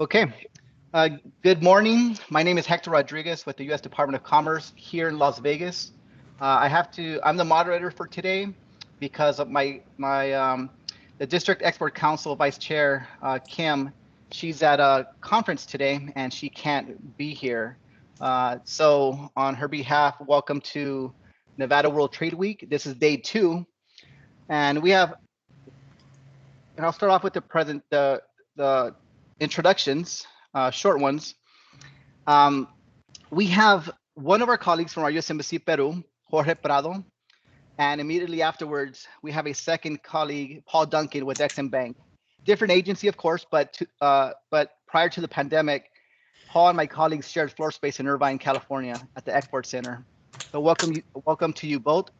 Okay. Uh, Good morning. My name is Hector Rodriguez with the U.S. Department of Commerce here in Las Vegas. I'm the moderator for today because of the District Export Council Vice Chair, Kim. She's at a conference today and she can't be here. So on her behalf, welcome to Nevada World Trade Week. This is day 2. And I'll start off with the introductions, short ones. We have one of our colleagues from our U.S. Embassy, Peru, Jorge Prado, and immediately afterwards, we have a second colleague, Paul Duncan with EXIM Bank. Different agency, of course, but prior to the pandemic, Paul and my colleagues shared floor space in Irvine, California at the Export Center. So welcome to you both.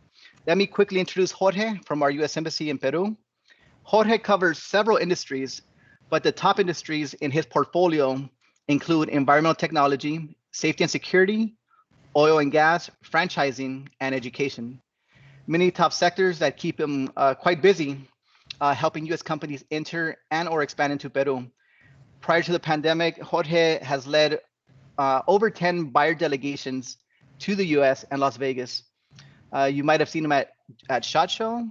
Let me quickly introduce Jorge from our U.S. Embassy in Peru. Jorge covers several industries, but the top industries in his portfolio include environmental technology, safety and security, oil and gas, franchising, and education. Many top sectors that keep him quite busy helping U.S. companies enter and or expand into Peru. Prior to the pandemic, Jorge has led over 10 buyer delegations to the U.S. and Las Vegas. You might have seen him at SHOT Show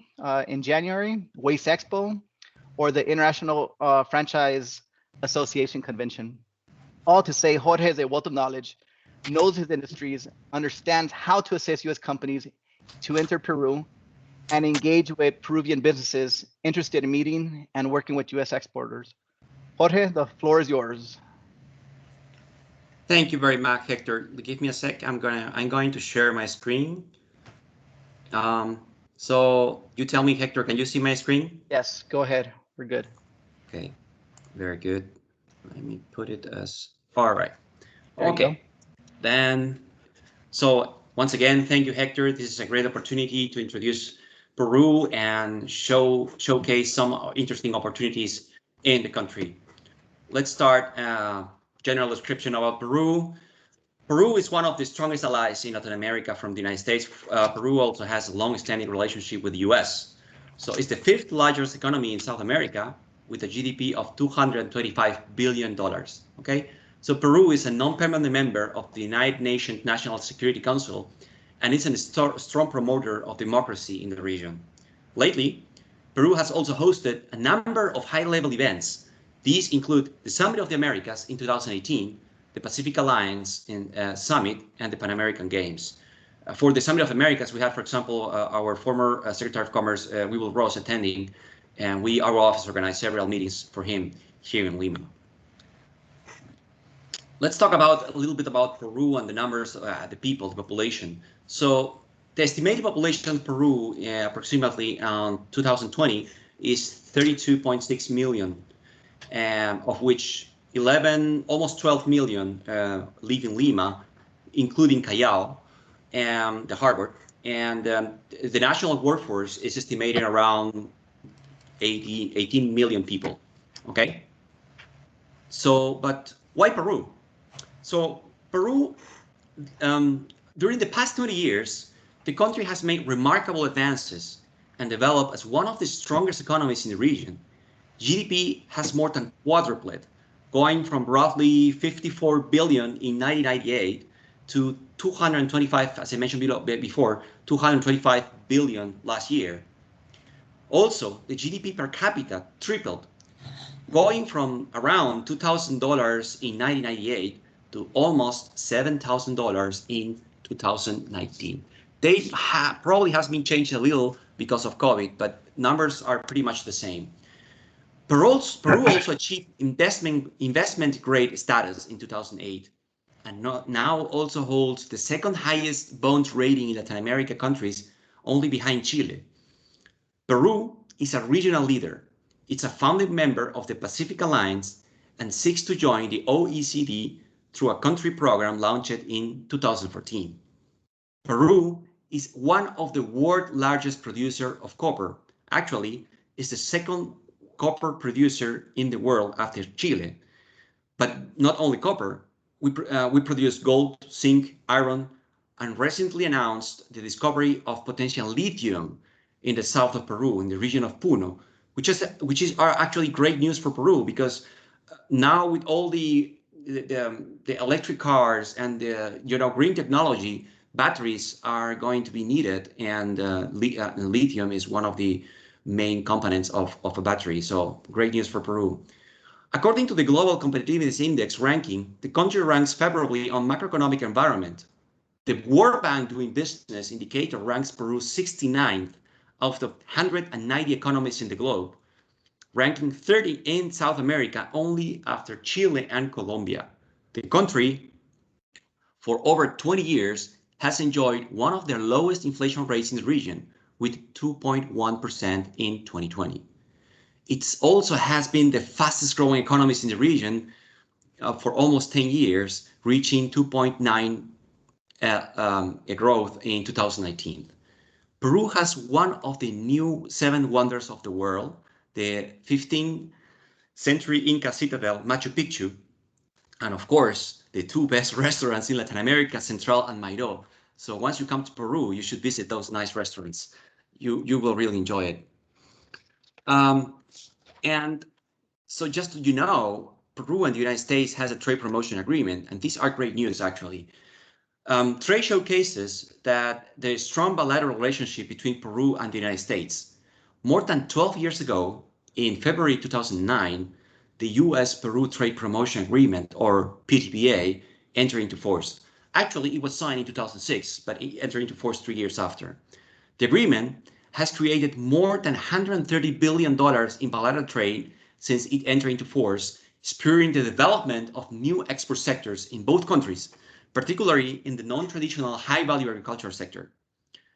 in January, Waste Expo, or the International Franchise Association Convention. All to say, Jorge has a wealth of knowledge, knows his industries, understands how to assist U.S. companies to enter Peru, and engage with Peruvian businesses interested in meeting and working with U.S. exporters. Jorge, the floor is yours. Thank you very much, Hector. Give me a sec. I'm going to share my screen. So you tell me, Hector, can you see my screen? Yes, go ahead. We're good. Okay, very good. Let me put it as, all right. Okay, then, so once again, thank you, Hector. This is a great opportunity to introduce Peru and showcase some interesting opportunities in the country. Let's start general description about Peru. Peru is one of the strongest allies in Latin America from the United States. Peru also has a long-standing relationship with the US. So it's the 5th largest economy in South America with a GDP of $225 billion, okay? So Peru is a non-permanent member of the United Nations National Security Council, and it's a strong promoter of democracy in the region. Lately, Peru has also hosted a number of high-level events. These include the Summit of the Americas in 2018, the Pacific Alliance Summit, and the Pan American Games. For the Summit of Americas, we have, for example, our former Secretary of Commerce, Wilbur Ross, attending, and our office organized several meetings for him here in Lima. Let's talk a little bit about Peru and the numbers, the people, the population. So the estimated population of Peru, approximately 2020, is 32.6 million, of which almost 12 million live in Lima, including Callao and the harbor. And the national workforce is estimated around 18 million people, okay? So, but why Peru? So Peru, during the past 20 years, the country has made remarkable advances and developed as one of the strongest economies in the region. GDP has more than quadrupled, going from roughly 54 billion in 1998 to 225, as I mentioned before, 225 billion last year. Also, the GDP per capita tripled, going from around $2,000 in 1998 to almost $7,000 in 2019. They probably has been changed a little because of COVID, but numbers are pretty much the same. Peru also achieved investment grade status in 2008, and now also holds the second highest bond rating in Latin America countries, only behind Chile. Peru is a regional leader. It's a founding member of the Pacific Alliance and seeks to join the OECD through a country program launched in 2014. Peru is one of the world's largest producer of copper. Actually, it's the second copper producer in the world after Chile. But not only copper, we produce gold, zinc, iron, and recently announced the discovery of potential lithium in the south of Peru, in the region of Puno, which are actually great news for Peru because now with all the electric cars and the green technology, batteries are going to be needed, and lithium is one of the main components of a battery. So great news for Peru. According to the Global Competitiveness Index ranking, the country ranks favorably on macroeconomic environment. The World Bank Doing Business indicator ranks Peru 69th out of 190 economies in the globe, ranking 30 in South America only after Chile and Colombia. The country, for over 20 years, has enjoyed one of their lowest inflation rates in the region, with 2.1% in 2020. It also has been the fastest growing economies in the region for almost 10 years, reaching 2.9 a growth in 2019. Peru has one of the new 7 wonders of the world, the 15th century Inca citadel, Machu Picchu, and of course, the 2 best restaurants in Latin America, Central and Mairo. So once you come to Peru, you should visit those nice restaurants. You will really enjoy it. And so just so you know, Peru and the United States has a trade promotion agreement, and these are great news, actually. Trade showcases that there is strong bilateral relationship between Peru and the United States. More than 12 years ago, in February 2009, the US-Peru Trade Promotion Agreement, or PPPA, entered into force. Actually, it was signed in 2006, but it entered into force 3 years after. The agreement has created more than $130 billion in bilateral trade since it entered into force, spurring the development of new export sectors in both countries, particularly in the non-traditional high-value agriculture sector.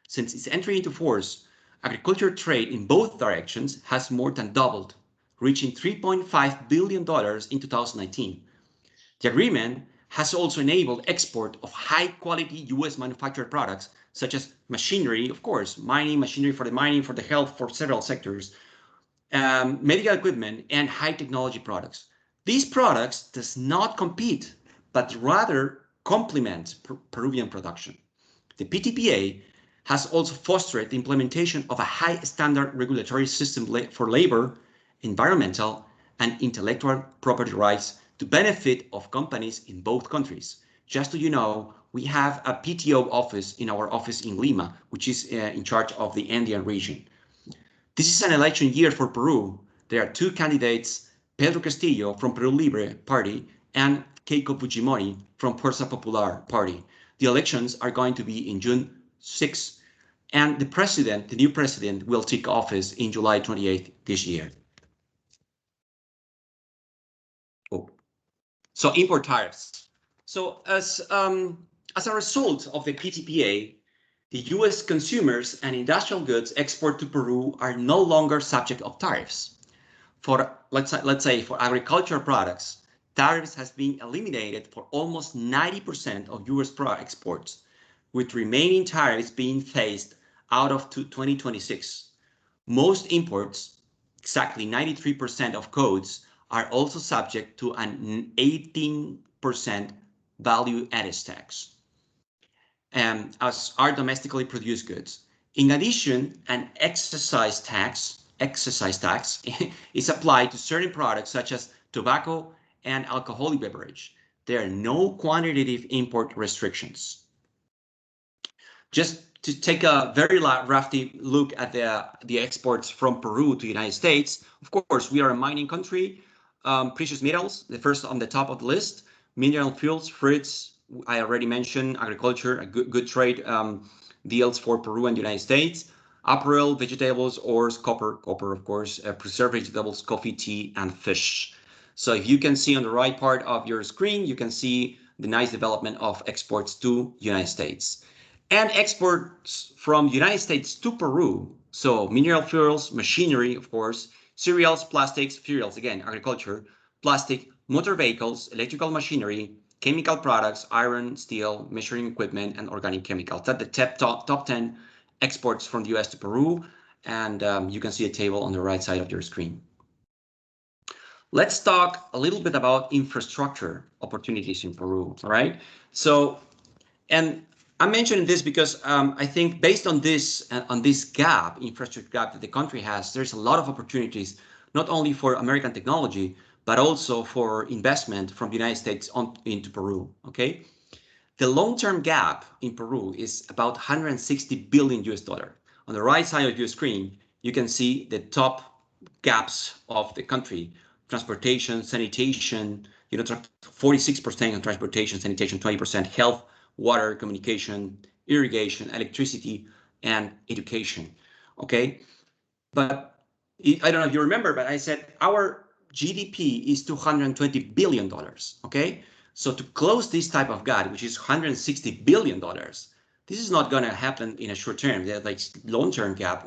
Since its entry into force, agriculture trade in both directions has more than doubled, reaching $3.5 billion in 2019. The agreement has also enabled export of high-quality US manufactured products, such as machinery, of course, machinery for the health, for several sectors, medical equipment, and high technology products. These products does not compete, but rather complement Peruvian production. The PTPA has also fostered the implementation of a high standard regulatory system for labor, environmental, and intellectual property rights to benefit of companies in both countries. Just so you know, we have a PTO office in our office in Lima, which is in charge of the Andean region. This is an election year for Peru. There are 2 candidates, Pedro Castillo from Peru Libre Party and Keiko Fujimori from Fuerza Popular Party. The elections are going to be in June 6, and the new president, will take office in July 28th this year. So import tariffs. So as a result of the PTPA, the US consumers and industrial goods export to Peru are no longer subject of tariffs. For let's say for agricultural products, tariffs has been eliminated for almost 90% of US product exports, with remaining tariffs being phased out of 2026. Most imports, exactly 93% of goods, are also subject to an 18% value-added tax, as are domestically produced goods. In addition, an excise tax is applied to certain products such as tobacco and alcoholic beverage. There are no quantitative import restrictions. Just to take a very rough look at the exports from Peru to the United States, of course, we are a mining country. Precious metals, the first on the top of the list, mineral fuels, fruits, I already mentioned, agriculture, a good trade deals for Peru and the United States, apparel, vegetables, ores, copper, of course, preserved vegetables, coffee, tea, and fish. So if you can see on the right part of your screen, you can see the nice development of exports to United States. And exports from United States to Peru, so mineral fuels, machinery, of course, cereals, plastics, fuels, again, agriculture, plastic, motor vehicles, electrical machinery, chemical products, iron, steel, measuring equipment, and organic chemicals. That's the top 10 exports from the US to Peru, and you can see a table on the right side of your screen. Let's talk a little bit about infrastructure opportunities in Peru, all right? So, and I'm mentioning this because I think based on this infrastructure gap that the country has, there's a lot of opportunities, not only for American technology, but also for investment from the United States into Peru, okay? The long-term gap in Peru is about 160 billion US dollar. On the right side of your screen, you can see the top gaps of the country: transportation, sanitation, 46% on transportation, sanitation, 20%, health, water, communication, irrigation, electricity, and education. Okay, but I don't know if you remember, but I said our GDP is $220 billion. Okay, so to close this type of gap, which is $160 billion, this is not going to happen in a short term. There's like long-term gap,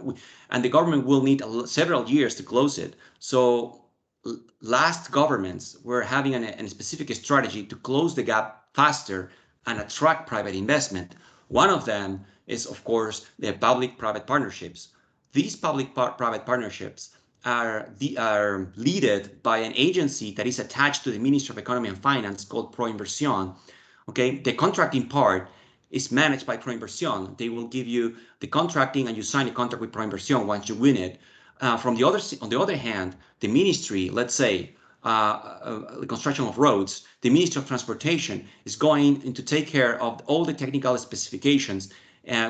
and the government will need several years to close it. So last governments were having a specific strategy to close the gap faster and attract private investment. One of them is, of course, the public-private partnerships. These public-private partnerships are led by an agency that is attached to the Ministry of Economy and Finance called ProInversión. Okay, the contracting part is managed by ProInversión. They will give you the contracting, and you sign a contract with ProInversión once you win it. On the other hand, the ministry, let's say, the construction of roads, the Ministry of Transportation is going to take care of all the technical specifications,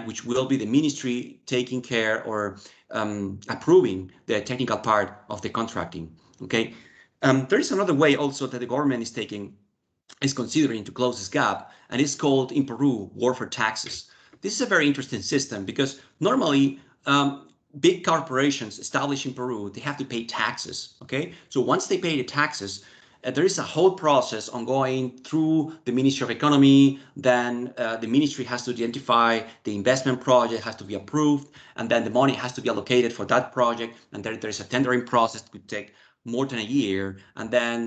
which will be the ministry taking care or approving the technical part of the contracting. Okay, there is another way also that the government is considering to close this gap, and it's called in Peru warfare taxes. This is a very interesting system because normally big corporations established in Peru, they have to pay taxes. Okay, so once they pay the taxes, there is a whole process ongoing through the Ministry of Economy. Then the ministry has to identify the investment project, has to be approved, and then the money has to be allocated for that project. And there's a tendering process that could take more than a year. And then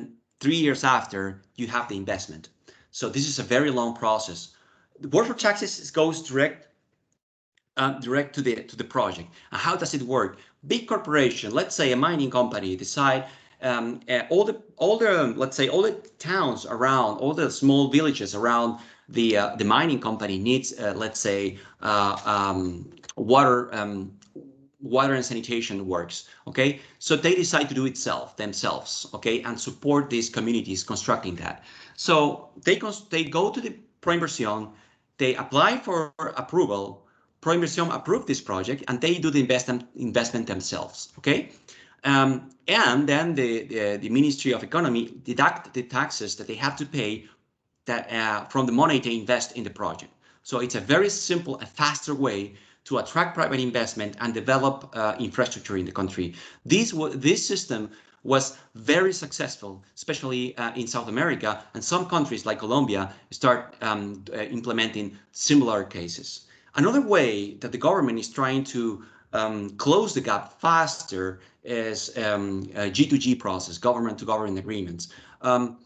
3 years after, you have the investment. So this is a very long process. The warfare taxes goes direct to the project. And how does it work? Big corporation, let's say a mining company, decide all the towns around, all the small villages around the mining company needs, let's say, water and sanitation works. Okay, so they decide to do it themselves. Okay, and support these communities constructing that. So they go to the ProInversión, they apply for approval. ProInversión approved this project, and they do the investment themselves. Okay. And then the Ministry of Economy deduct the taxes that they have to pay from the money they invest in the project. So it's a very simple, a faster way to attract private investment and develop infrastructure in the country. This system was very successful, especially in South America, and some countries like Colombia start implementing similar cases. Another way that the government is trying to close the gap faster is a G2G process, government to government agreements. And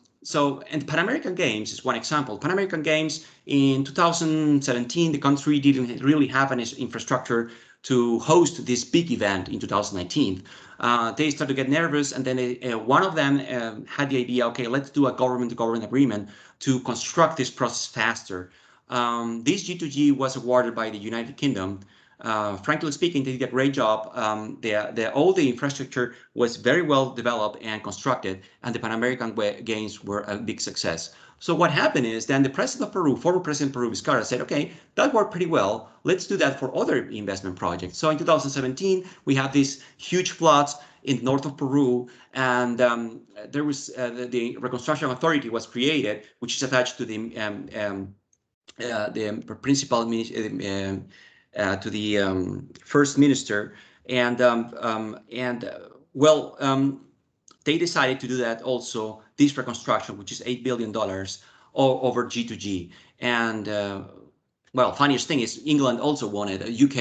Pan American Games is one example. Pan American Games in 2017, the country didn't really have an infrastructure to host this big event in 2019. They started to get nervous, and then one of them had the idea, okay, let's do a government to government agreement to construct this process faster. This G2G was awarded by the United Kingdom. Frankly speaking, they did a great job. All the infrastructure was very well developed and constructed, and the Pan American Games were a big success. So what happened is then the president of Peru, former president of Peru, Vizcarra, said, okay, that worked pretty well. Let's do that for other investment projects. So in 2017, we have these huge floods in the north of Peru, and there was the Reconstruction Authority was created, which is attached to the principal to the first minister, and they decided to do that also, this reconstruction, which is $8 billion over G2G. And funniest thing is England also wanted, UK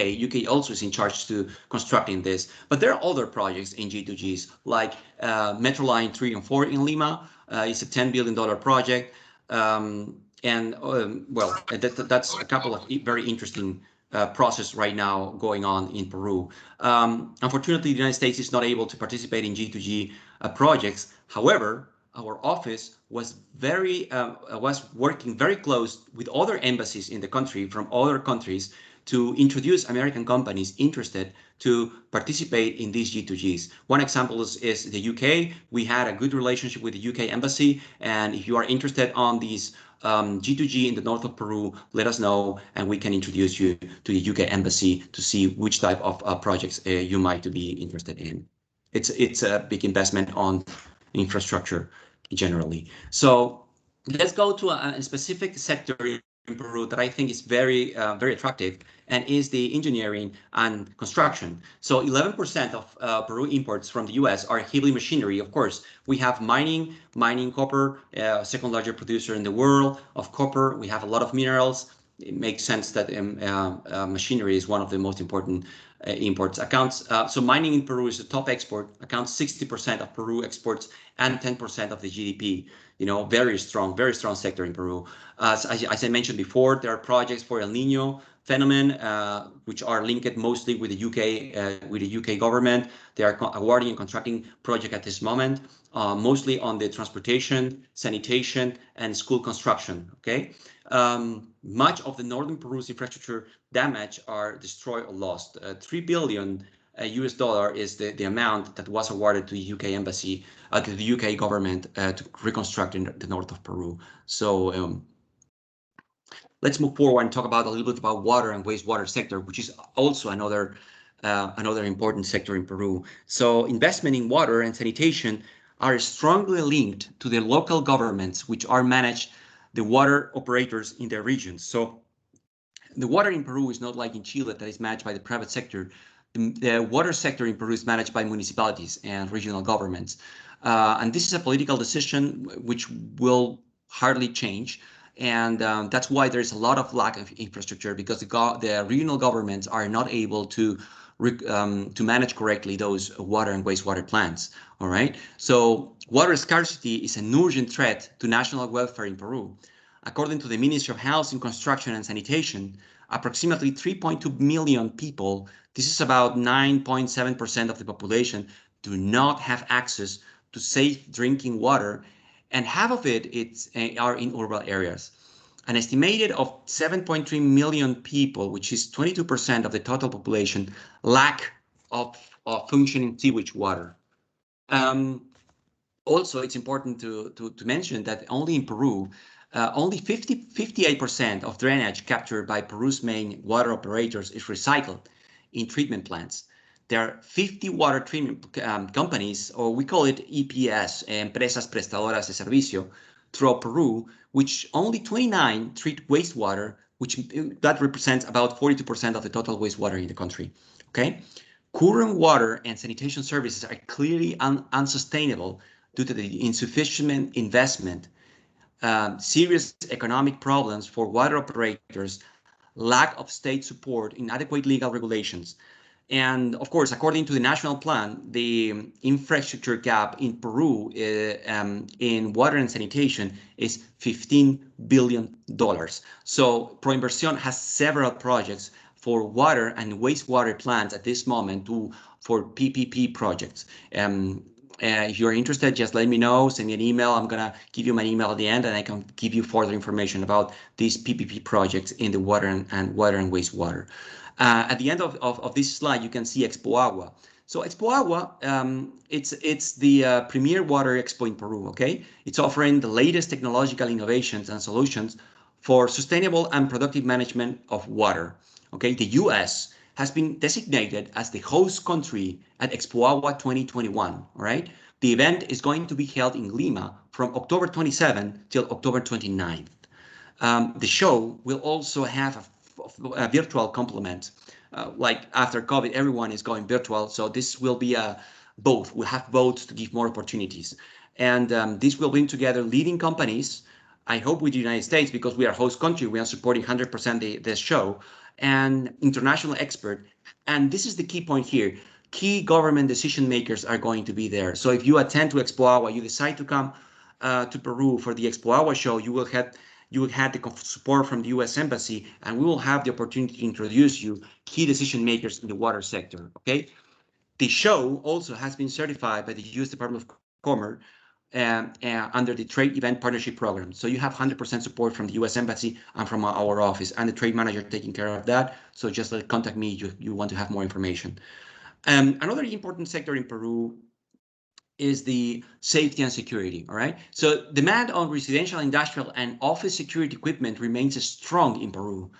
also is in charge to constructing this. But there are other projects in G2Gs, like Metro Line 3 and 4 in Lima. It's a $10 billion project. That's a couple of very interesting process right now going on in Peru. Unfortunately, the United States is not able to participate in G2G projects. However, our office was working very close with other embassies in the country from other countries to introduce American companies interested to participate in these G2Gs. One example is the UK. We had a good relationship with the UK embassy, and if you are interested on these G2G in the north of Peru, let us know, and we can introduce you to the UK embassy to see which type of projects you might be interested in. It's a big investment on infrastructure generally. So let's go to a specific sector in Peru that I think is very attractive, and is the engineering and construction. So 11% of Peru imports from the US are heavy machinery. Of course, we have mining copper, second largest producer in the world of copper. We have a lot of minerals. It makes sense that machinery is one of the most important imports. So mining in Peru is the top export, accounts 60% of Peru exports and 10% of the GDP. You know, very strong sector in Peru. As I mentioned before, there are projects for El Nino phenomenon, which are linked mostly with the UK government. They are awarding and contracting project at this moment, mostly on the transportation, sanitation, and school construction. Okay, much of the northern Peru's infrastructure damage are destroyed or lost. 3 billion US dollar is the amount that was awarded to the UK embassy, to the UK government to reconstruct in the north of Peru. So let's move forward and talk about a little bit about water and wastewater sector, which is also another important sector in Peru. So investment in water and sanitation are strongly linked to the local governments, which are managed the water operators in their regions. So the water in Peru is not like in Chile that is managed by the private sector. The water sector in Peru is managed by municipalities and regional governments. And this is a political decision which will hardly change. And that's why there's a lot of lack of infrastructure, because the regional governments are not able to manage correctly those water and wastewater plants. All right. So water scarcity is an urgent threat to national welfare in Peru. According to the Ministry of Housing, Construction and Sanitation, approximately 3.2 million people, this is about 9.7% of the population, do not have access to safe drinking water, and half of it are in urban areas. An estimated of 7.3 million people, which is 22% of the total population, lack of functioning sewage water. Also, it's important to mention that only in Peru, only 58% of drainage captured by Peru's main water operators is recycled in treatment plants. There are 50 water treatment companies, or we call it EPS, Empresas Prestadoras de Servicio, throughout Peru, which only 29 treat wastewater, that represents about 42% of the total wastewater in the country. Okay, current water and sanitation services are clearly unsustainable due to the insufficient investment, serious economic problems for water operators, lack of state support, inadequate legal regulations. And of course, according to the national plan, the infrastructure gap in Peru in water and sanitation is $15 billion. So Proinversión has several projects for water and wastewater plants at this moment for PPP projects. If you're interested, just let me know, send me an email. I'm going to give you my email at the end, and I can give you further information about these PPP projects in the water and wastewater. At the end of this slide, you can see Expo Agua. So Expo Agua, it's the premier water expo in Peru, okay? It's offering the latest technological innovations and solutions for sustainable and productive management of water, okay? The US has been designated as the host country at Expo Agua 2021, all right? The event is going to be held in Lima from October 27 till October 29th. The show will also have a virtual complement. Like after COVID, everyone is going virtual, so this will be both. We'll have both to give more opportunities. And this will bring together leading companies, I hope with the United States, because we are host country, we are supporting 100% this show, and international expert. And this is the key point here. Key government decision makers are going to be there. So if you attend to Expo Agua, you decide to come to Peru for the Expo Agua show, you will have the support from the U.S. Embassy, and we will have the opportunity to introduce you key decision makers in the water sector, okay? The show also has been certified by the U.S. Department of Commerce under the Trade Event Partnership Program. So you have 100% support from the U.S. Embassy and from our office, and the trade manager taking care of that. So just contact me if you want to have more information. Another important sector in Peru is the safety and security, all right? So demand on residential, industrial, and office security equipment remains strong in Peru.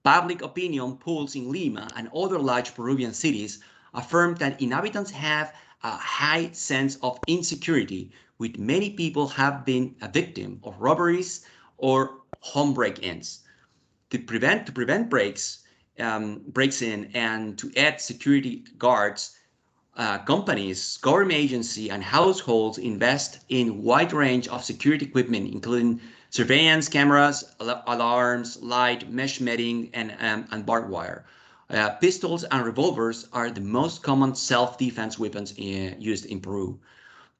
Public opinion polls in Lima and other large Peruvian cities affirm that inhabitants have a high sense of insecurity, with many people have been a victim of robberies or home break-ins. To prevent breaks in and to add security guards, companies, government agencies, and households invest in a wide range of security equipment, including surveillance cameras, alarms, light, mesh netting, and barbed wire. Pistols and revolvers are the most common self-defense weapons used in Peru.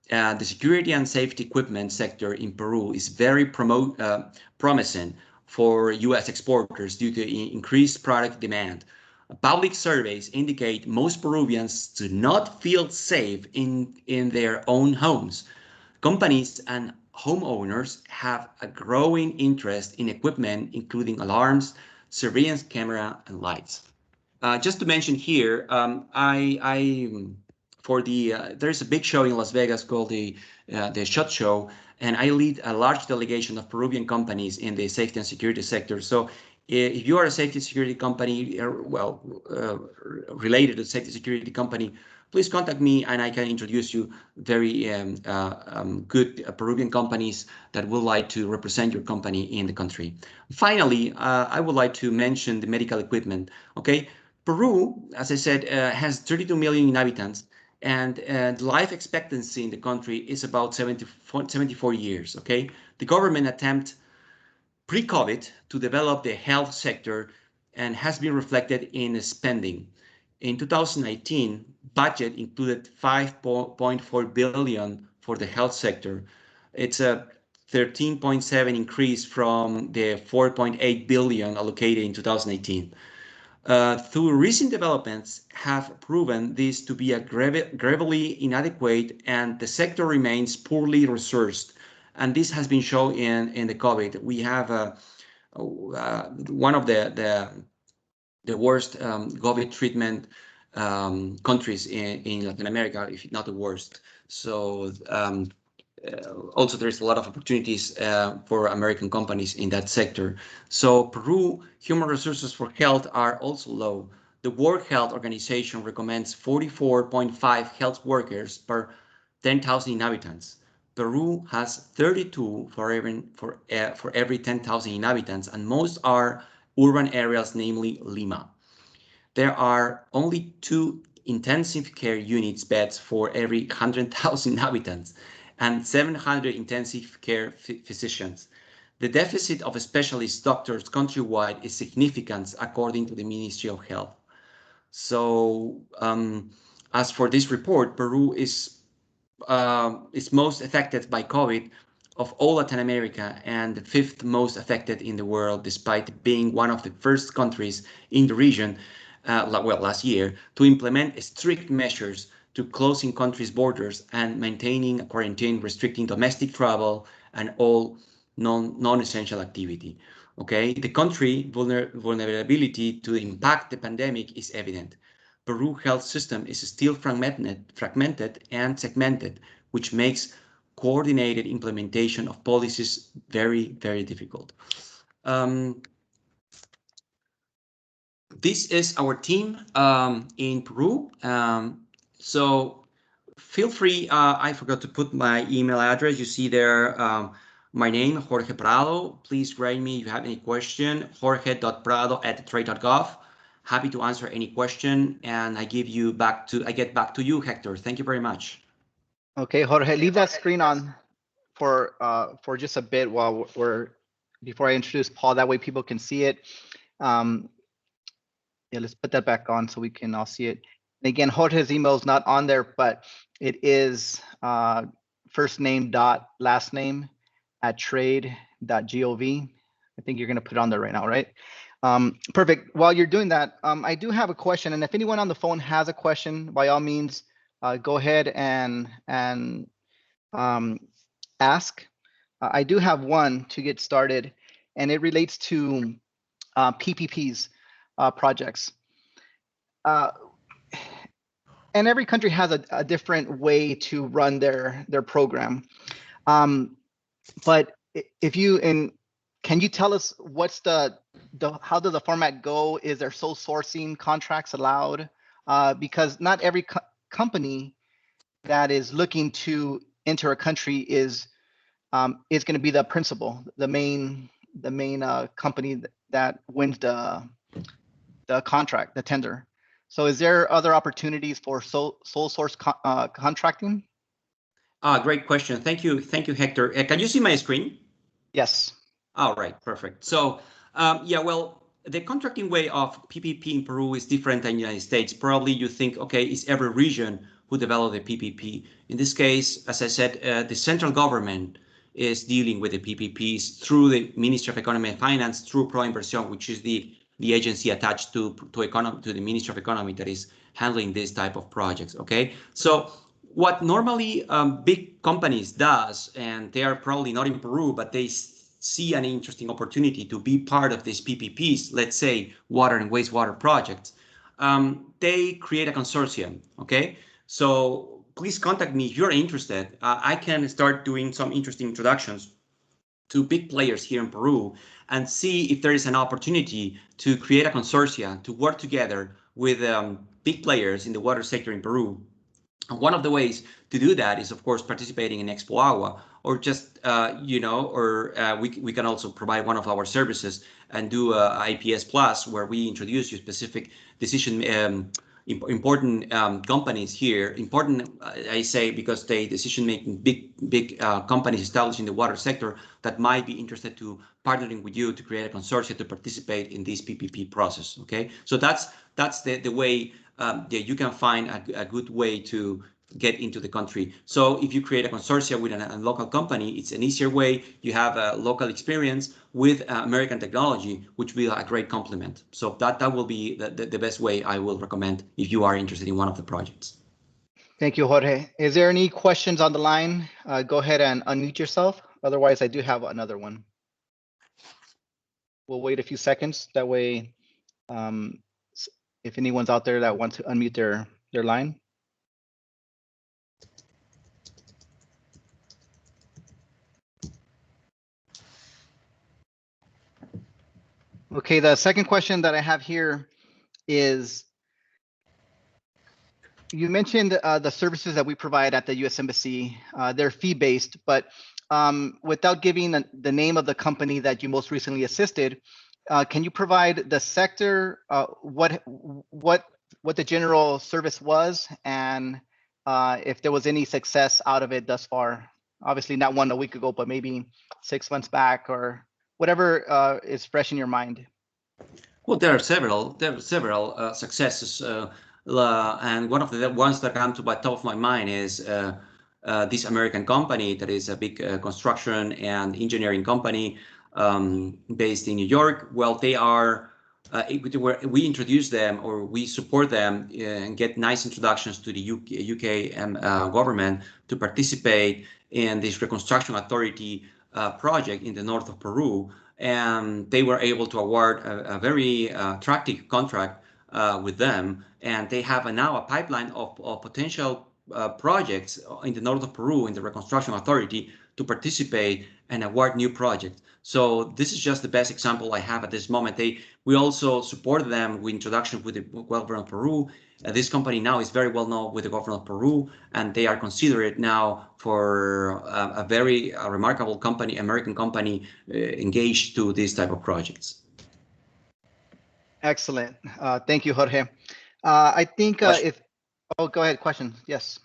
The security and safety equipment sector in Peru is very promising for U.S. exporters due to increased product demand. Public surveys indicate most Peruvians do not feel safe in their own homes. Companies and homeowners have a growing interest in equipment, including alarms, surveillance camera, and lights. Just to mention here, there's a big show in Las Vegas called the SHOT Show, and I lead a large delegation of Peruvian companies in the safety and security sector. So if you are a safety security company, related to safety security company, please contact me and I can introduce you very good Peruvian companies that would like to represent your company in the country. Finally, I would like to mention the medical equipment. Okay, Peru, as I said, has 32 million inhabitants, and the life expectancy in the country is about 74 years. Okay, the government attempt pre-COVID to develop the health sector and has been reflected in spending. In 2019, budget included 5.4 billion for the health sector. It's a 13.7 increase from the 4.8 billion allocated in 2018. Through recent developments have proven this to be a gravely inadequate, and the sector remains poorly resourced. And this has been shown in the COVID. We have one of the worst COVID treatment countries in Latin America, if not the worst. So also there's a lot of opportunities for American companies in that sector. So Peru human resources for health are also low. The World Health Organization recommends 44.5 health workers per 10,000 inhabitants. Peru has 32 for every 10,000 inhabitants, and most are urban areas, namely Lima. There are only 2 intensive care units beds for every 100,000 inhabitants and 700 intensive care physicians. The deficit of specialist doctors countrywide is significant, according to the Ministry of Health. So, as for this report, Peru is most affected by COVID of all Latin America and the 5th most affected in the world, despite being one of the first countries in the region, last year, to implement strict measures to closing countries' borders and maintaining a quarantine, restricting domestic travel and all non-essential activity. Okay, the country vulnerability to impact the pandemic is evident. Peru health system is still fragmented and segmented, which makes coordinated implementation of policies very, very difficult. This is our team in Peru. So feel free, I forgot to put my email address. You see there my name, Jorge Prado. Please write me if you have any question, jorge.prado@trade.gov. Happy to answer any question, and I get back to you, Hector. Thank you very much. Okay, Jorge, leave that screen on for just a bit while before I introduce Paul. That way people can see it. Yeah, let's put that back on so we can all see it. And again, Jorge's email is not on there, but it is first name dot last name @trade.gov. I think you're going to put it on there right now, right? Perfect. While you're doing that, I do have a question, and if anyone on the phone has a question, by all means, go ahead and ask. I do have one to get started, and it relates to PPPs projects. And every country has a different way to run their program. But if you can you tell us what's how does the format go? Is there sole sourcing contracts allowed? Because not every company that is looking to enter a country is going to be the principal, the main company that wins the contract, the tender. So is there other opportunities for sole source contracting? Great question. Thank you, Hector. Can you see my screen? Yes. All right, perfect. So yeah, well, the contracting way of PPP in Peru is different than the United States. Probably you think, okay, it's every region who developed the PPP. In this case, as I said, the central government is dealing with the PPPs through the Ministry of Economy and Finance, through ProInversión, which is the agency attached to the Ministry of Economy that is handling this type of projects. Okay, so what normally big companies does, and they are probably not in Peru, but they see an interesting opportunity to be part of these PPPs, let's say water and wastewater projects, they create a consortium. Okay, so please contact me if you're interested. I can start doing some interesting introductions to big players here in Peru and see if there is an opportunity to create a consortia to work together with big players in the water sector in Peru. And one of the ways to do that is, of course, participating in Expo Agua, or just, we can also provide one of our services and do IPS Plus, where we introduce you specific decision important companies here. Important, I say, because they decision-making big companies established in the water sector that might be interested to partnering with you to create a consortium to participate in this PPP process. Okay, so that's the way that you can find a good way to get into the country. So if you create a consortium with a local company, it's an easier way. You have a local experience with American technology, which will be a great complement. So that will be the best way I will recommend if you are interested in one of the projects. Thank you, Jorge. Is there any questions on the line? Go ahead and unmute yourself. Otherwise, I do have another one. We'll wait a few seconds. That way, if anyone's out there that wants to unmute their line. Okay, the second question that I have here is, you mentioned the services that we provide at the U.S. Embassy. They're fee-based, but without giving the name of the company that you most recently assisted, can you provide the sector, what the general service was, and if there was any success out of it thus far? Obviously not one a week ago, but maybe 6 months back, or whatever is fresh in your mind. Well, there are several successes, and one of the ones that come to the top of my mind is this American company that is a big construction and engineering company based in New York. Well, they are, we introduce them, or we support them and get nice introductions to the UK government to participate in this reconstruction authority project in the north of Peru. And they were able to award a very attractive contract with them. And they have now a pipeline of potential projects in the north of Peru in the reconstruction authority to participate and award new projects. So this is just the best example I have at this moment. We also support them with introduction with the government of Peru. This company now is very well known with the government of Peru, and they are considered now for a very remarkable company, American company, engaged to this type of projects. Excellent. Thank you, Jorge. I think oh, go ahead, question. Yes.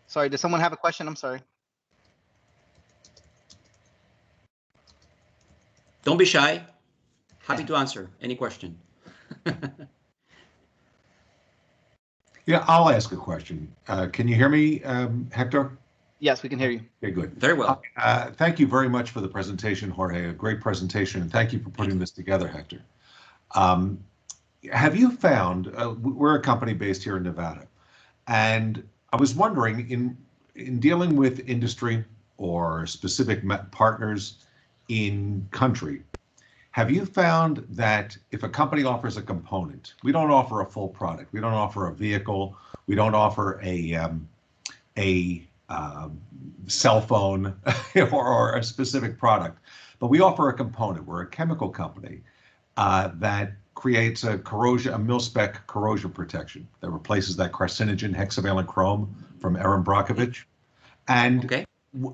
Sorry, does someone have a question? I'm sorry. Don't be shy. Happy to answer any question. Yeah, I'll ask a question. Can you hear me, Hector? Yes, we can hear you. Okay, good. Very well. Thank you very much for the presentation, Jorge. A great presentation, and thank you for putting this together, Hector. Have you found, we're a company based here in Nevada, And I was wondering, in dealing with industry or specific partners in country, have you found that if a company offers a component, we don't offer a full product, we don't offer a vehicle, we don't offer a cell phone or a specific product, but we offer a component. We're a chemical company that creates a mil-spec corrosion protection that replaces that carcinogen hexavalent chrome from Erin Brockovich. And Okay.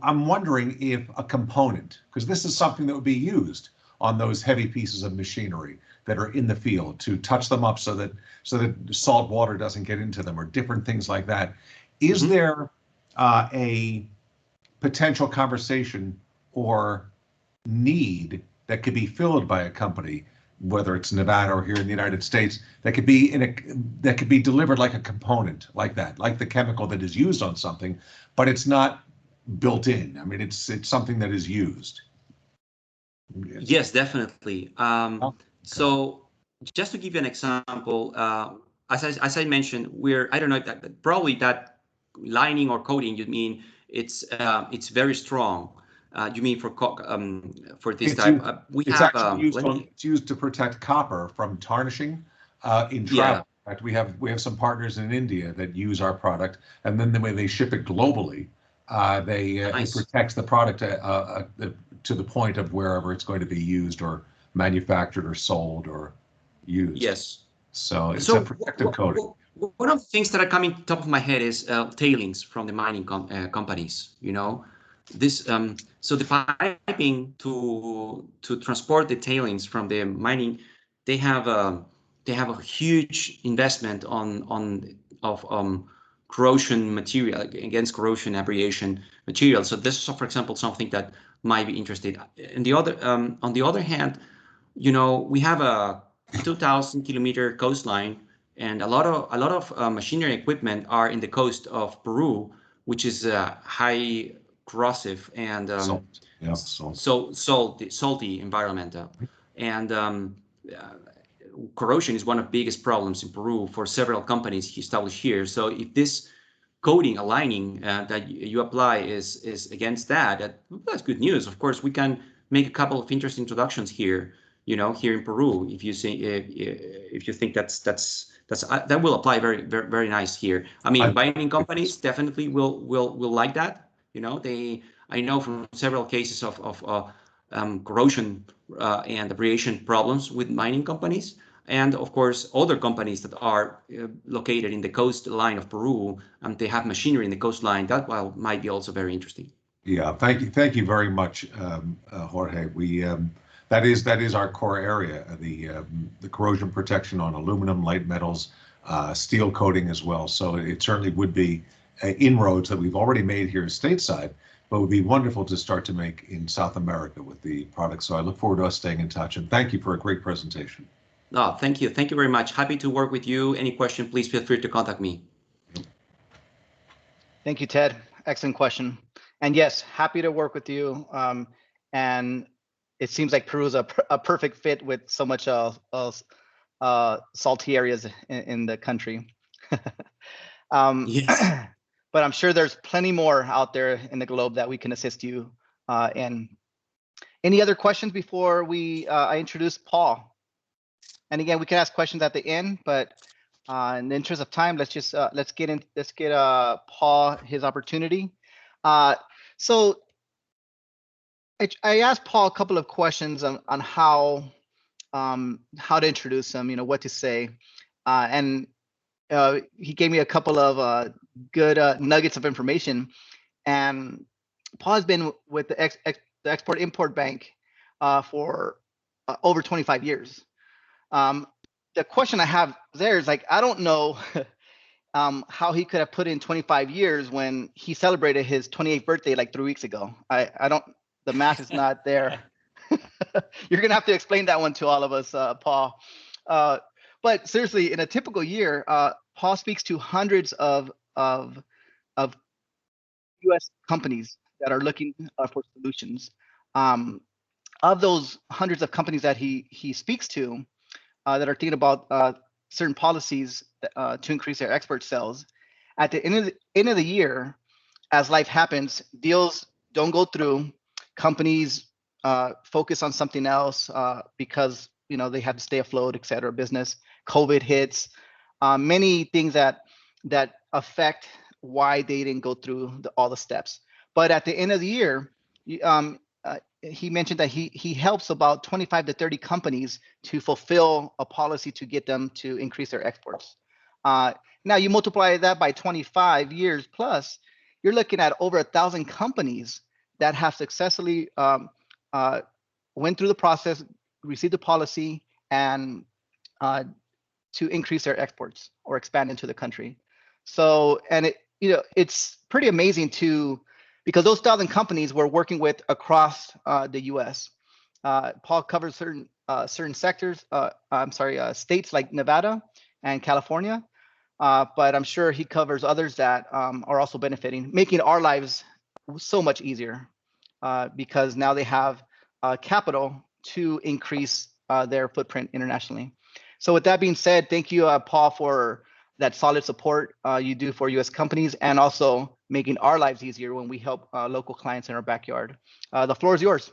I'm wondering if a component, because this is something that would be used on those heavy pieces of machinery that are in the field to touch them up so that salt water doesn't get into them or different things like that. Is there a potential conversation or need that could be filled by a company, whether it's Nevada or here in the United States, that could be delivered like a component like that, like the chemical that is used on something, but it's not built in. I mean, it's something that is used. Yes, definitely. So just to give you an example, as I mentioned, I don't know if that, probably that lining or coating, you mean it's very strong. You mean for this It's type? used, We it's have actually used it's used to protect copper from tarnishing in travel. In fact, we have some partners in India that use our product, and then when they ship it globally, it protects the product to the point of wherever it's going to be used or manufactured or sold or used. Yes. So it's a protective coating. One of the things that are coming top of my head is tailings from the mining companies. You know, this so the piping to transport the tailings from the mining, they have a huge investment of corrosion material, against corrosion abrasion material. So this is, for example, something that might be interesting. And on the other hand, you know, we have a 2,000-kilometer coastline, and a lot of machinery equipment are in the coast of Peru, which is high corrosive and salty environment, and corrosion is one of the biggest problems in Peru for several companies established here. So if this coating, aligning that you apply is against that's good news. Of course, we can make a couple of interesting introductions here, you know, here in Peru. If you think that will apply very, very, very nice here. I mean, mining companies definitely will like that. You know, I know from several cases of corrosion and abrasion problems with mining companies. And of course, other companies that are located in the coastline of Peru, and they have machinery in the coastline, that might be also very interesting. Yeah, thank you very much, Jorge. That is our core area, the corrosion protection on aluminum, light metals, steel coating as well. So it certainly would be inroads that we've already made here stateside, but it would be wonderful to start to make in South America with the products. So I look forward to us staying in touch, and thank you for a great presentation. Oh, thank you. Thank you very much. Happy to work with you. Any question, please feel free to contact me. Thank you, Ted. Excellent question. And yes, happy to work with you. And it seems like Peru is a perfect fit with so much salty areas in the country. Yes. But I'm sure there's plenty more out there in the globe that we can assist you in. Any other questions before I introduce Paul? And again, we can ask questions at the end, but in the interest of time, let's get Paul his opportunity. So I asked Paul a couple of questions on how to introduce him, you know, what to say, and he gave me a couple of good nuggets of information. And Paul has been with the Export-Import Bank for over 25 years. The question I have there is, like, I don't know how he could have put in 25 years when he celebrated his 28th birthday like 3 weeks ago. I don't, the math is not there. You're gonna have to explain that one to all of us, Paul. But seriously, in a typical year, Paul speaks to hundreds of U.S. companies that are looking for solutions. Of those hundreds of companies that he speaks to, that are thinking about certain policies to increase their export sales, At the end of the year, as life happens, deals don't go through. Companies focus on something else because they have to stay afloat, et cetera. Business, COVID hits, many things that affect why they didn't go through all the steps. But at the end of the year, he mentioned that he helps about 25 to 30 companies to fulfill a policy to get them to increase their exports. Now you multiply that by 25 years plus, you're looking at over 1,000 companies that have successfully went through the process, received the policy, and to increase their exports or expand into the country. So, and it's pretty amazing because those 1,000 companies we're working with across the U.S. Paul covers certain sectors. States like Nevada and California. But I'm sure he covers others that are also benefiting, making our lives so much easier because now they have capital to increase their footprint internationally. So with that being said, thank you, Paul, for that solid support you do for U.S. companies and also making our lives easier when we help local clients in our backyard. The floor is yours.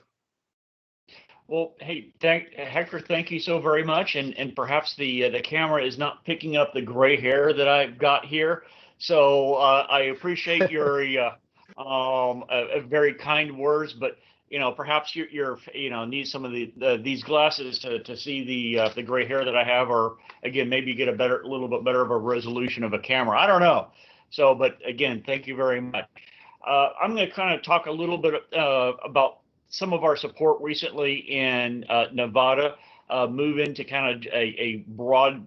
Well, hey, Hector, thank you so very much. And perhaps the camera is not picking up the gray hair that I've got here. So I appreciate your very kind words, but perhaps you're need some of these glasses to see the gray hair that I have, or again maybe get a little bit better of a resolution of a camera. I don't know. So, but again, thank you very much. I'm going to kind of talk a little bit about some of our support recently in Nevada, move into kind of a broad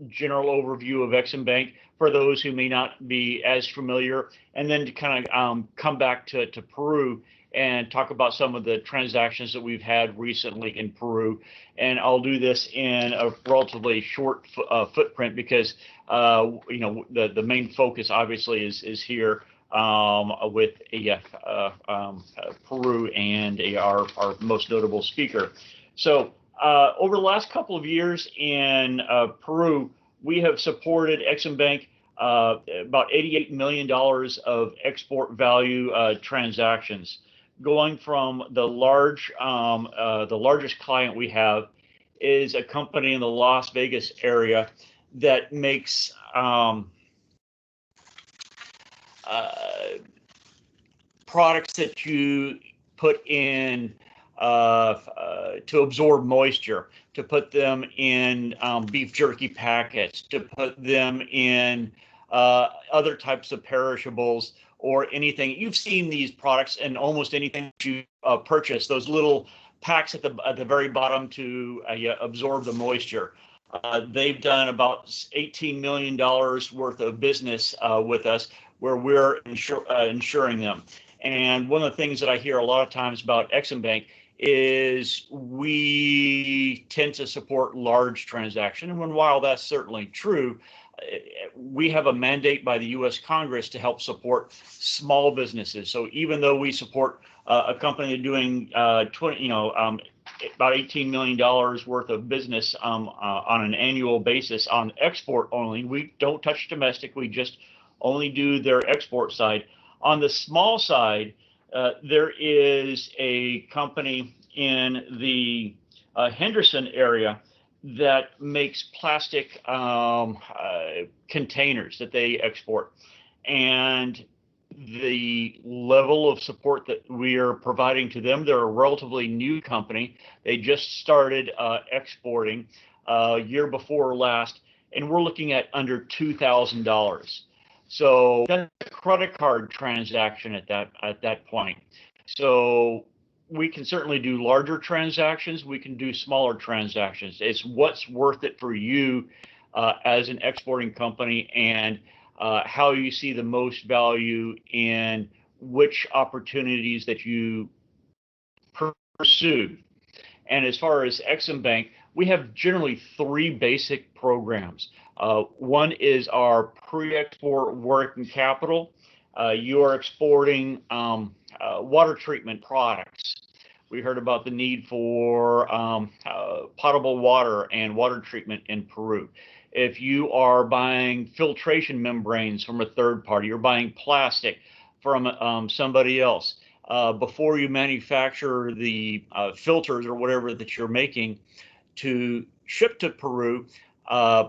general overview of EXIM Bank for those who may not be as familiar, and then to kind of come back to Peru and talk about some of the transactions that we've had recently in Peru. And I'll do this in a relatively short footprint because the main focus obviously is here with Peru and our most notable speaker. So over the last couple of years in Peru, we have supported EXIM Bank about $88 million of export value transactions, going from the largest client we have is a company in the Las Vegas area that makes products that you put in to absorb moisture, to put them in beef jerky packets, to put them in other types of perishables or anything. You've seen these products in almost anything that you purchase, those little packs at the very bottom to absorb the moisture. They've done about $18 million worth of business with us, where we're insuring them. And one of the things that I hear a lot of times about EXIM Bank is we tend to support large transactions. And while that's certainly true, we have a mandate by the U.S. Congress to help support small businesses. So even though we support a company doing about $18 million worth of business on an annual basis on export only, we don't touch domestic. We just only do their export side. On the small side, there is a company in the Henderson area that makes plastic containers that they export. And the level of support that we are providing to them, they're a relatively new company. They just started exporting year before last, and we're looking at under $2,000. So that's a credit card transaction at that point. So we can certainly do larger transactions. We can do smaller transactions. It's what's worth it for you as an exporting company, and how you see the most value in which opportunities that you pursue. And as far as EXIM Bank, we have generally three basic programs. One is our pre-export working capital. You are exporting water treatment products. We heard about the need for potable water and water treatment in Peru. if you are buying filtration membranes from a third party, you're buying plastic from somebody else, before you manufacture the filters or whatever that you're making to ship to Peru,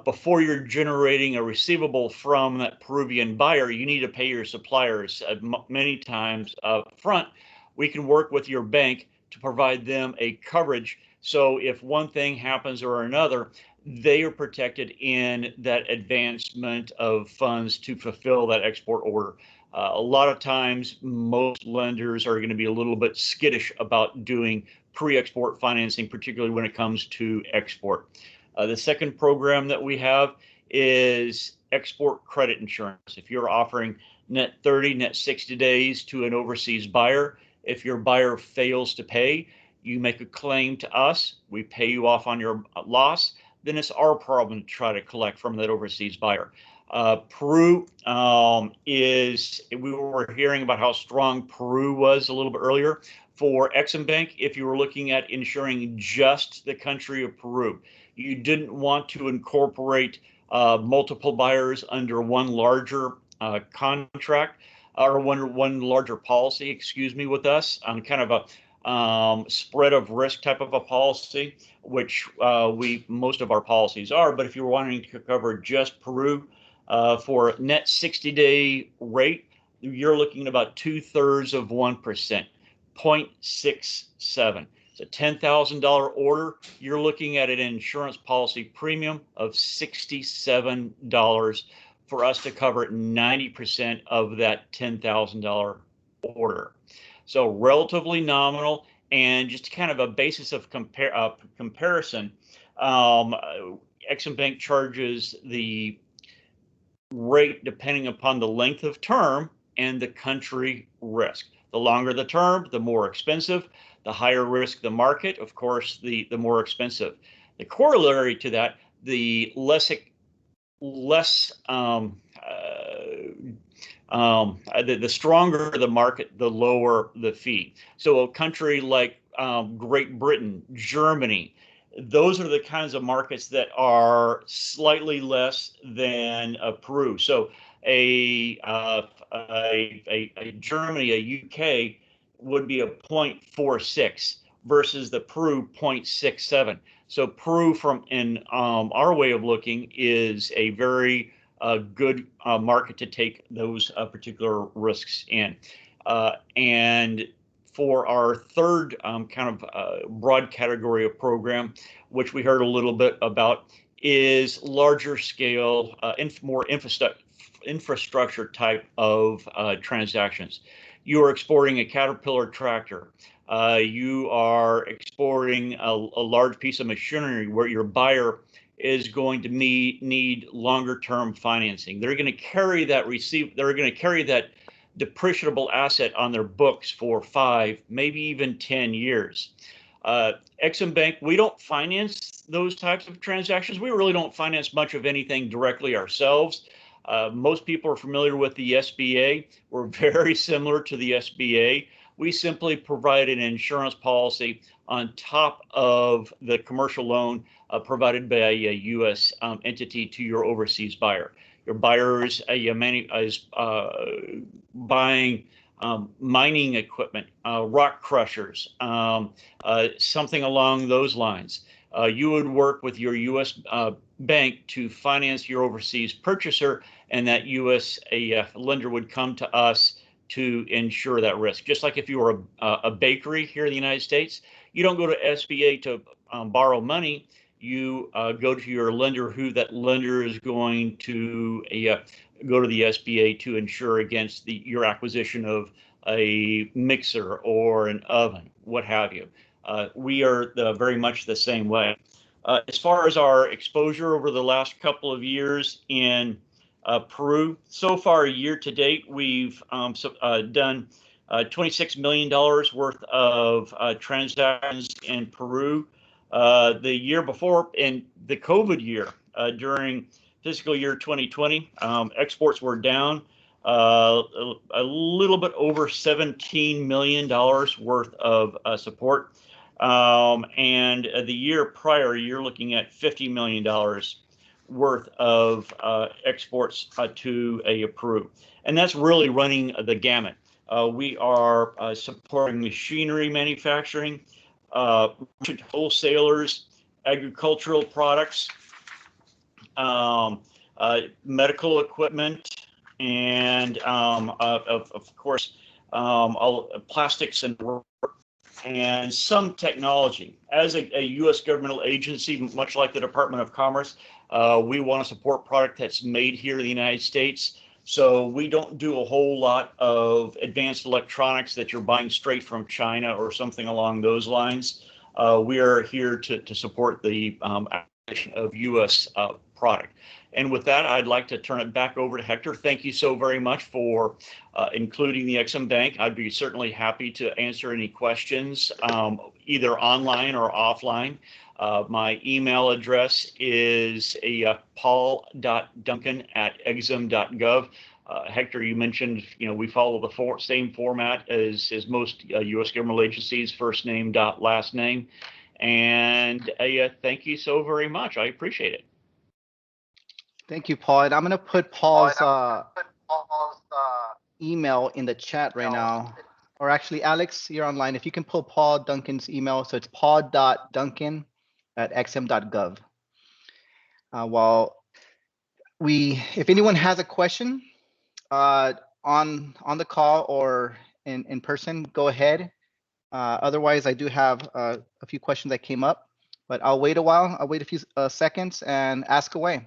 before you're generating a receivable from that Peruvian buyer, you need to pay your suppliers many times up front. We can work with your bank to provide them a coverage. So if one thing happens or another, they are protected in that advancement of funds to fulfill that export order. A lot of times, most lenders are going to be a little bit skittish about doing pre-export financing, particularly when it comes to export. The second program that we have is export credit insurance. If you're offering net 30, net 60 days to an overseas buyer, if your buyer fails to pay, you make a claim to us, we pay you off on your loss, then it's our problem to try to collect from that overseas buyer. Peru we were hearing about how strong Peru was a little bit earlier. For EXIM Bank, if you were looking at insuring just the country of Peru, you didn't want to incorporate multiple buyers under one larger contract or one larger policy, excuse me, with us on kind of a spread of risk type of a policy, which most of our policies are. But if you're wanting to cover just Peru for net 60-day rate, you're looking at about 2/3 of 1%, 0.67. It's a $10,000 order. You're looking at an insurance policy premium of $67 for us to cover 90% of that $10,000 order. So relatively nominal, and just kind of a basis of comparison, EXIM Bank charges the rate depending upon the length of term and the country risk. The longer the term, the more expensive. The higher risk the market, of course, the more expensive. The corollary to that, the the stronger the market, the lower the fee. So a country like Great Britain, Germany, those are the kinds of markets that are slightly less than Peru. So a Germany, a UK would be a 0.46 versus the Peru 0.67. So Peru, in our way of looking, is a very good market to take those particular risks in. And for our third kind of broad category of program, which we heard a little bit about, is larger scale, more infrastructure type of transactions. You are exporting a Caterpillar tractor. You are exporting a large piece of machinery where your buyer is going to need longer term financing. They're going to carry that depreciable asset on their books for 5, maybe even 10 years. EXIM Bank, we don't finance those types of transactions. We really don't finance much of anything directly ourselves. Most people are familiar with the SBA. We're very similar to the SBA. We simply provide an insurance policy on top of the commercial loan provided by a U.S. Entity to your overseas buyer. Your buyer is buying mining equipment, rock crushers, something along those lines. You would work with your U.S. bank to finance your overseas purchaser, and that U.S. lender would come to us to insure that risk. Just like if you were a bakery here in the United States, you don't go to SBA to borrow money. You go to your lender, who that lender is going to go to the SBA to insure against your acquisition of a mixer or an oven, what have you. We are very much the same way. As far as our exposure over the last couple of years in Peru, so far year to date, we've done $26 million worth of transactions in Peru. The year before, in the COVID year, during fiscal year 2020, exports were down a little bit over $17 million worth of support. And the year prior, you're looking at $50 million worth of exports to Peru. And that's really running the gamut. We are supporting machinery manufacturing, wholesalers, agricultural products, medical equipment, and of course, plastics and some technology. As a U.S. governmental agency, much like the Department of Commerce, we want to support product that's made here in the United States. So we don't do a whole lot of advanced electronics that you're buying straight from China or something along those lines. We are here to support the application of U.S. product. And with that, I'd like to turn it back over to Hector. Thank you so very much for including the EXIM Bank. I'd be certainly happy to answer any questions, either online or offline. My email address is paul.duncan@exim.gov. Hector, you mentioned, we follow the same format as most U.S. governmental agencies, first name dot last name. And thank you so very much. I appreciate it. Thank you, Paul. And I'm going to put Paul's email in the chat right now. Or actually, Alex, you're online. If you can pull Paul Duncan's email. So it's paul.duncan@exim.gov. If anyone has a question on the call or in person, go ahead. Otherwise, I do have a few questions that came up, but I'll wait a while. I'll wait a few seconds and ask away.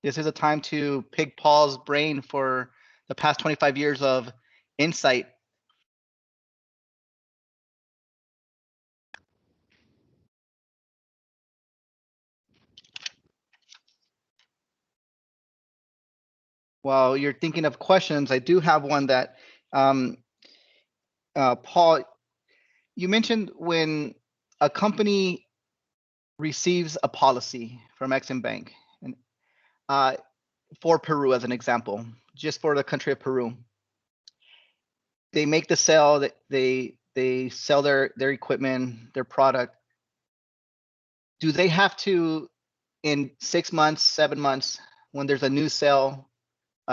This is a time to pick Paul's brain for the past 25 years of insight. While you're thinking of questions, I do have one that, Paul, you mentioned when a company receives a policy from EXIM Bank, and for Peru as an example, just for the country of Peru, they make the sale, that they sell their equipment, their product. Do they have to, in 6 months, 7 months, when there's a new sale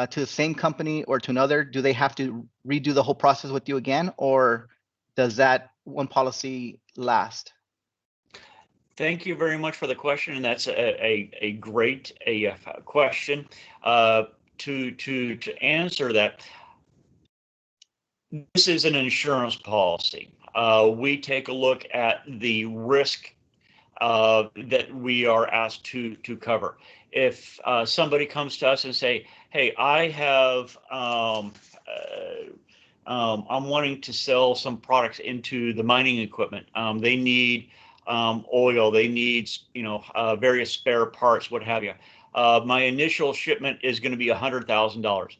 to the same company or to another, do they have to redo the whole process with you again, or does that one policy last? Thank you very much for the question, and that's a great question. To answer that, this is an insurance policy. We take a look at the risk that we are asked to cover. If somebody comes to us and say, "Hey, I have I'm wanting to sell some products into the mining equipment. They need oil, they need various spare parts, what have you. My initial shipment is going to be $100,000.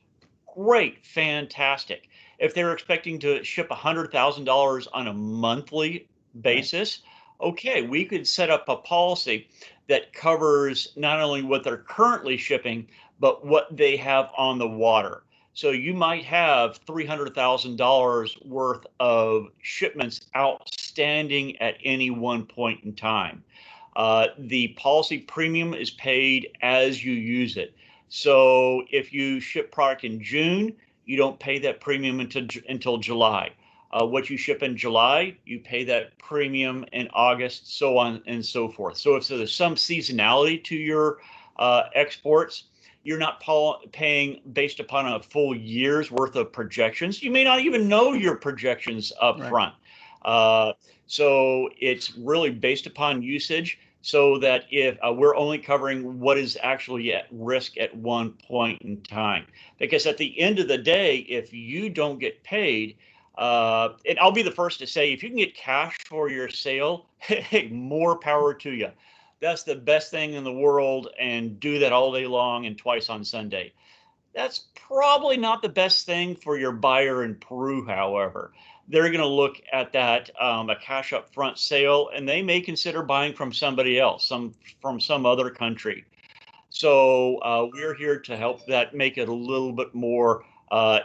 Great, fantastic. If they're expecting to ship $100,000 on a monthly basis, okay, we could set up a policy that covers not only what they're currently shipping, but what they have on the water. So you might have $300,000 worth of shipments outstanding at any one point in time. The policy premium is paid as you use it. So if you ship product in June, you don't pay that premium until July. What you ship in July, you pay that premium in August, so on and so forth. So if there's some seasonality to your exports, you're not paying based upon a full year's worth of projections. You may not even know your projections up front. So it's really based upon usage, so that if we're only covering what is actually at risk at one point in time. Because at the end of the day, if you don't get paid, and I'll be the first to say, if you can get cash for your sale, hey, more power to you. That's the best thing in the world, and do that all day long and twice on Sunday. That's probably not the best thing for your buyer in Peru, however. They're going to look at that, a cash up front sale, and they may consider buying from somebody else, from some other country. So we're here to help that make it a little bit more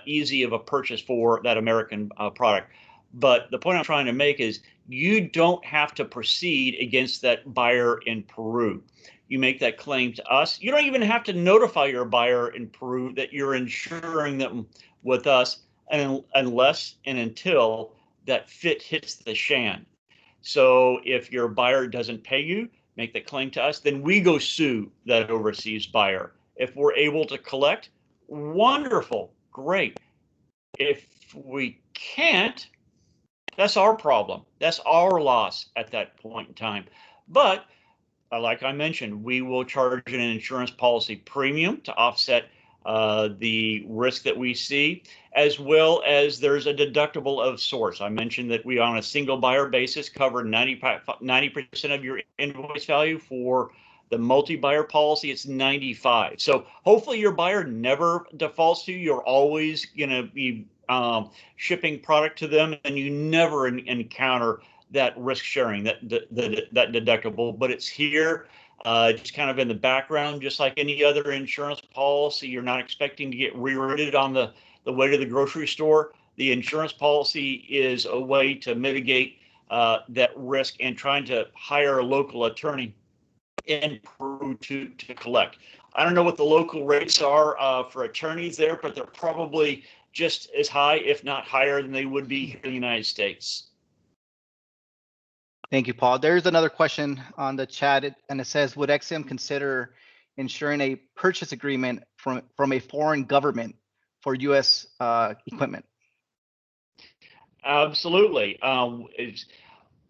easy of a purchase for that American product. But the point I'm trying to make is you don't have to proceed against that buyer in Peru. You make that claim to us. You don't even have to notify your buyer in Peru that you're insuring them with us, unless and until that fit hits the shan. So if your buyer doesn't pay you, make the claim to us, then we go sue that overseas buyer. If we're able to collect, wonderful, great. If we can't, that's our problem. That's our loss at that point in time. But like I mentioned, we will charge an insurance policy premium to offset the risk that we see, as well as there's a deductible of sorts. I mentioned that we, on a single buyer basis, cover 90% of your invoice value. For the multi-buyer policy, it's 95. So hopefully your buyer never defaults to you. You're always going to be shipping product to them, and you never encounter that risk sharing, that deductible. But it's here, just kind of in the background, just like any other insurance policy. You're not expecting to get rear-ended on the way to the grocery store. The insurance policy is a way to mitigate that risk, and trying to hire a local attorney in Peru to collect. I don't know what the local rates are for attorneys there, but they're probably just as high, if not higher, than they would be here in the United States. Thank you, Paul. There's another question on the chat, and it says, would EXIM consider ensuring a purchase agreement from a foreign government for U.S. Equipment? Absolutely.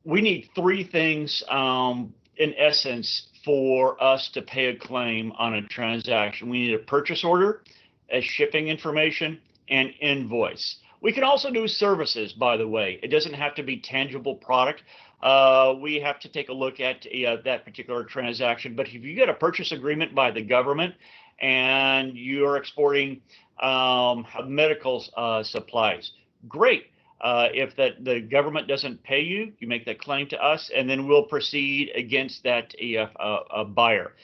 We need three things, in essence, for us to pay a claim on a transaction. We need a purchase order, a shipping information, and invoice. We can also do services, by the way. It doesn't have to be tangible product. We have to take a look at that particular transaction. But if you get a purchase agreement by the government and you're exporting medical supplies, great. If the government doesn't pay you, you make that claim to us, and then we'll proceed against that buyer.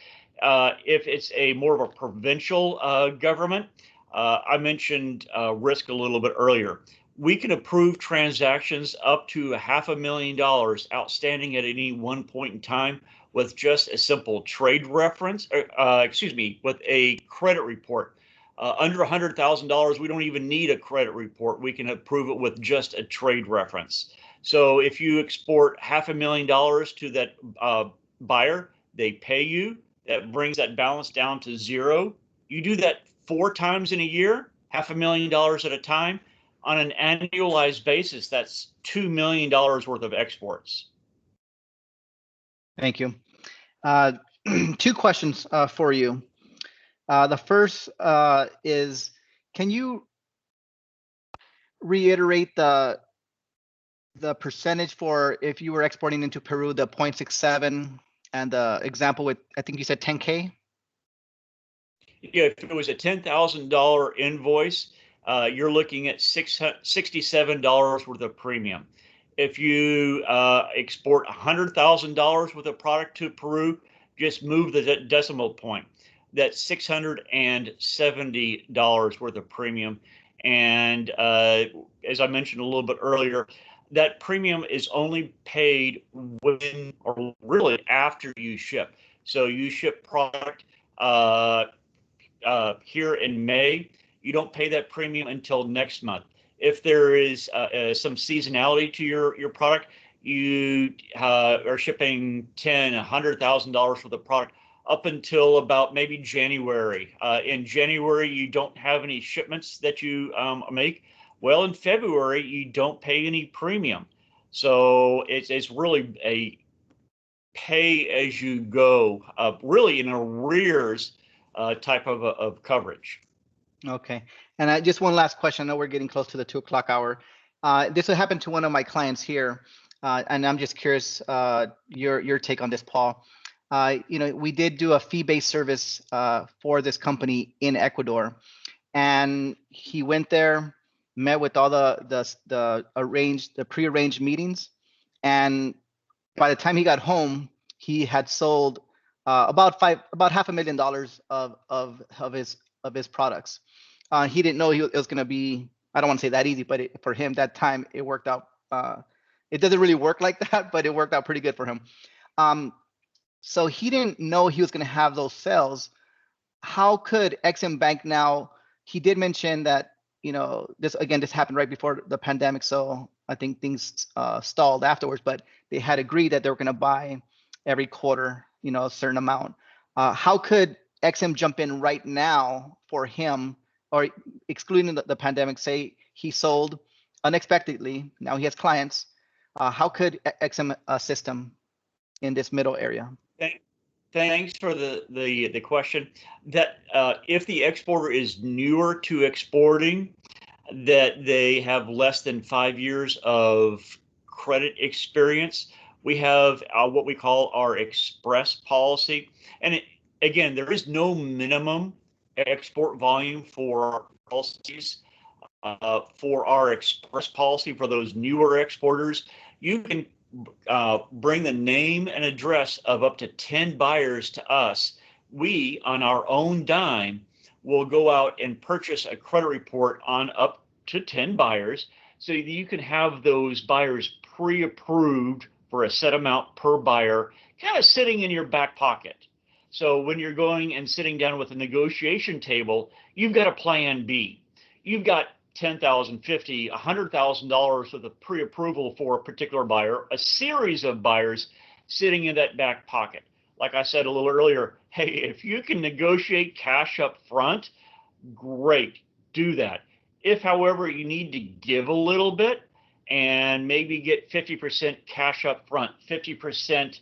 If it's a more of a provincial government, I mentioned risk a little bit earlier. We can approve transactions up to $500,000 outstanding at any one point in time with just a simple trade reference, with a credit report. Under $100,000, we don't even need a credit report. We can approve it with just a trade reference. So if you export $500,000 to that buyer, they pay you. That brings that balance down to zero. You do that 4 times in a year, $500,000 at a time. On an annualized basis, that's $2 million worth of exports. Thank you. 2 questions for you. The first is, can you reiterate the percentage for if you were exporting into Peru, the 0.67, and the example with, I think you said 10K? Yeah, if it was a $10,000 invoice, you're looking at $67 worth of premium. If you export $100,000 worth of product to Peru, just move the decimal point. That's $670 worth of premium. And as I mentioned a little bit earlier, that premium is only paid when, or really after you ship. So you ship product here in May, you don't pay that premium until next month. If there is some seasonality to your product, you are shipping $100,000 worth of product up until about maybe January. In January, you don't have any shipments that you make. Well, in February, you don't pay any premium. So it's really a pay as you go, really in arrears type of coverage. Okay. And just one last question. I know we're getting close to the 2 o'clock hour. This happened to one of my clients here, and I'm just curious your take on this, Paul. We did do a fee-based service for this company in Ecuador, and he went there, met with all the pre-arranged meetings, and by the time he got home, he had sold about $500,000 of his products. He didn't know it was going to be, I don't want to say that easy, but for him that time it worked out. It doesn't really work like that, but it worked out pretty good for him. So he didn't know he was going to have those sales. How could EXIM Bank now? He did mention that, this happened right before the pandemic, so I think things stalled afterwards. But they had agreed that they were going to buy every quarter, a certain amount. How could EXIM jump in right now for him, or excluding the pandemic? Say he sold unexpectedly. Now he has clients. How could EXIM assist him in this middle area? Thanks for the question. That if the exporter is newer to exporting, that they have less than 5 years of credit experience, we have what we call our express policy. And again, there is no minimum export volume for policies. For our express policy for those newer exporters, you can bring the name and address of up to 10 buyers to us. We, on our own dime, will go out and purchase a credit report on up to 10 buyers so that you can have those buyers pre-approved for a set amount per buyer, kind of sitting in your back pocket. So when you're going and sitting down with a negotiation table, you've got a plan B. You've got $10,000, $50,000, $100,000 worth of pre-approval for a particular buyer, a series of buyers sitting in that back pocket. Like I said a little earlier, hey, if you can negotiate cash up front, great, do that. If, however, you need to give a little bit and maybe get 50% cash up front, 50%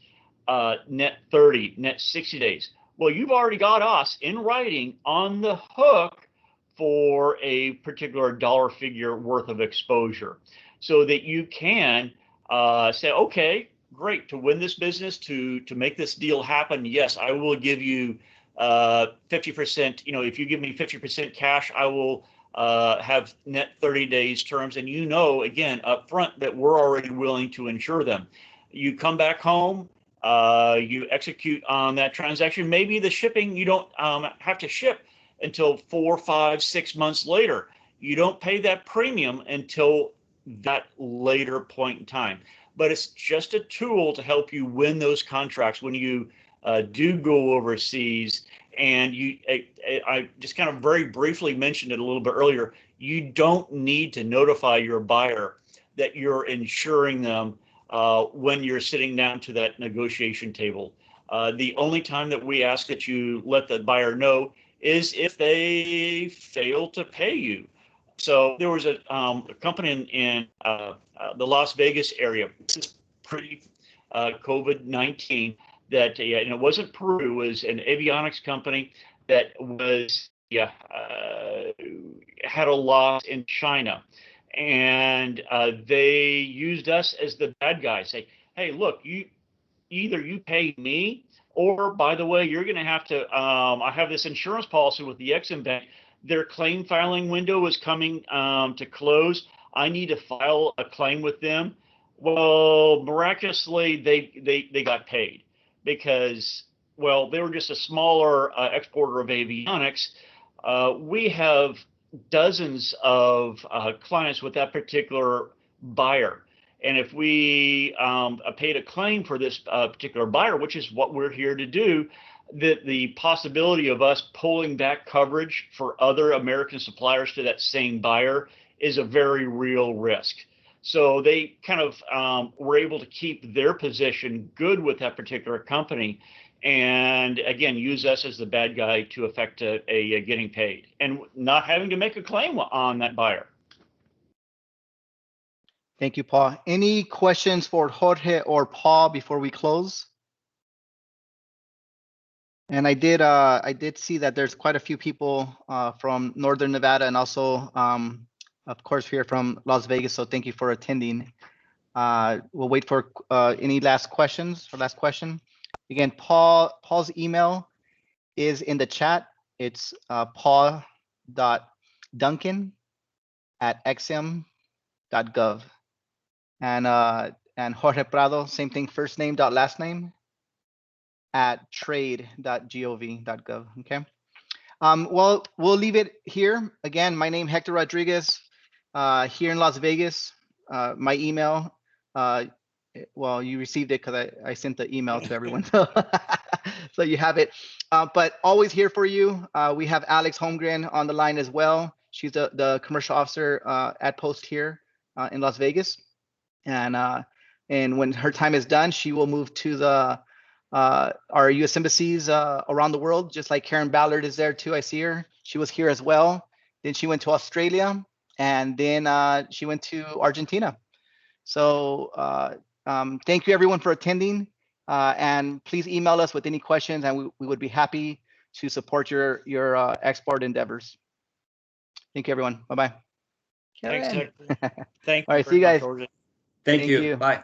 net 30, net 60 days, well, you've already got us in writing on the hook for a particular dollar figure worth of exposure, so that you can say, okay, great, to win this business, to make this deal happen, yes, I will give you 50%. If you give me 50% cash, I will have net 30 days terms, and again, up front, that we're already willing to insure them. You come back home, you execute on that transaction. Maybe the shipping, you don't have to ship until 4, 5, 6 months later. You don't pay that premium until that later point in time. But it's just a tool to help you win those contracts when you do go overseas. And I just kind of very briefly mentioned it a little bit earlier. You don't need to notify your buyer that you're insuring them when you're sitting down to that negotiation table. The only time that we ask that you let the buyer know is if they fail to pay you. So there was a company in the Las Vegas area. This is pre-COVID-19 that, and it wasn't Peru, it was an avionics company that was had a loss in China. And they used us as the bad guy. Say, hey, look, either you pay me, or, by the way, you're going to have to, I have this insurance policy with the EXIM Bank. Their claim filing window is coming to close. I need to file a claim with them. Well, miraculously, they got paid because, well, they were just a smaller exporter of avionics. We have dozens of clients with that particular buyer. And if we paid a claim for this particular buyer, which is what we're here to do, the possibility of us pulling back coverage for other American suppliers to that same buyer is a very real risk. So they kind of were able to keep their position good with that particular company, and again, use us as the bad guy to affect a getting paid and not having to make a claim on that buyer. Thank you, Paul. Any questions for Jorge or Paul before we close? And I did see that there's quite a few people from Northern Nevada and also, of course, here from Las Vegas. So thank you for attending. We'll wait for any last questions or last question. Again, Paul's email is in the chat. It's paul.duncan@exim.gov. And Jorge Prado, same thing, first name dot last name @trade.gov.gov. Okay. Well, we'll leave it here. Again, my name Hector Rodriguez, here in Las Vegas. My email well, you received it because I sent the email to everyone. So you have it. But always here for you. We have Alex Holmgren on the line as well. She's the commercial officer at Post here in Las Vegas. And when her time is done, she will move to the our U.S. embassies around the world, just like Karen Ballard is there too. I see her. She was here as well. Then she went to Australia, and then she went to Argentina. So thank you everyone for attending, and please email us with any questions, and we would be happy to support your export endeavors. Thank you everyone. Bye bye. Thanks, Hector. Thank you. All right, see you guys. Thank you. Bye.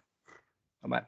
Bye bye.